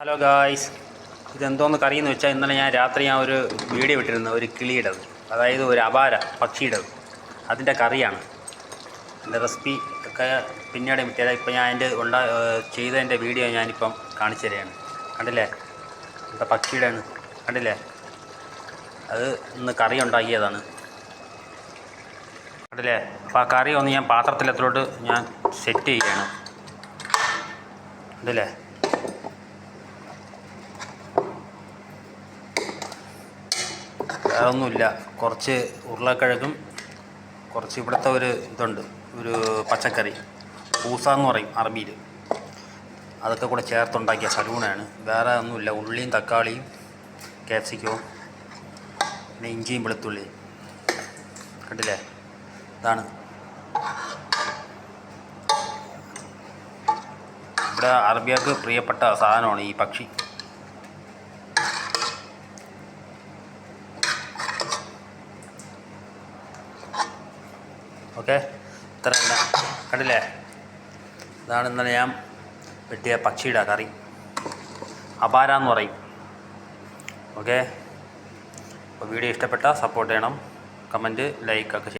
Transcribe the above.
Hello guys, ഇതെന്തോന്ന് കറിയെന്ന് വെച്ചാൽ ഇന്നലെ രാത്രി ഞാൻ ഒരു വീഡിയോ ഇട്ടിരുന്നു, ഒരു കിളിയുടേത്, അതായത് ഒരു അപാര പക്ഷിയുടേത്. അതിൻ്റെ കറിയാണ്. അതിൻ്റെ റെസിപ്പി ഒക്കെ പിന്നീട് വിട്ടുതരാം. ഇപ്പം ഞാൻ അതിൻ്റെ ചെയ്തതിൻ്റെ വീഡിയോ ഞാനിപ്പം കാണിച്ചു തരികയാണ്. കണ്ടില്ലേ, ഇപ്പം പക്ഷിയുടെയാണ്, കണ്ടില്ലേ? അത് ഇന്ന് കറി ഉണ്ടാക്കിയതാണ്, കണ്ടില്ലേ? അപ്പോൾ ആ കറി ഒന്ന് ഞാൻ പാത്രത്തിലെത്തോട്ട് ഞാൻ സെറ്റ് ചെയ്യുകയാണ്, കണ്ടില്ലേ? വേറൊന്നുമില്ല, കുറച്ച് ഉരുളക്കിഴങ്ങും കുറച്ച് ഇവിടുത്തെ ഒരു ഇതുണ്ട്, ഒരു പച്ചക്കറി പൂസ എന്ന് പറയും അറബിയിൽ, അതൊക്കെ കൂടെ ചേർത്തുണ്ടാക്കിയ സലൂണാണ്. വേറെ ഒന്നുമില്ല. ഉള്ളിയും തക്കാളിയും ക്യാപ്സിക്കവും പിന്നെ ഇഞ്ചിയും വെളുത്തുള്ളിയും, കണ്ടില്ലേ? ഇതാണ് ഇവിടെ അറബികൾക്ക് പ്രിയപ്പെട്ട സാധനമാണ് ഈ പക്ഷി. ഓക്കെ, ഇത്ര തന്നെ, കണ്ടില്ലേ? ഇതാണ് ഇന്നലെ ഞാൻ വെട്ടിയ പക്ഷിയുടെ കറി, അപാര എന്ന് പറയും. ഓക്കെ, അപ്പോൾ വീഡിയോ ഇഷ്ടപ്പെട്ടാൽ സപ്പോർട്ട് ചെയ്യണം, കമൻറ്റ്, ലൈക്ക് ഒക്കെ ചെയ്യണം.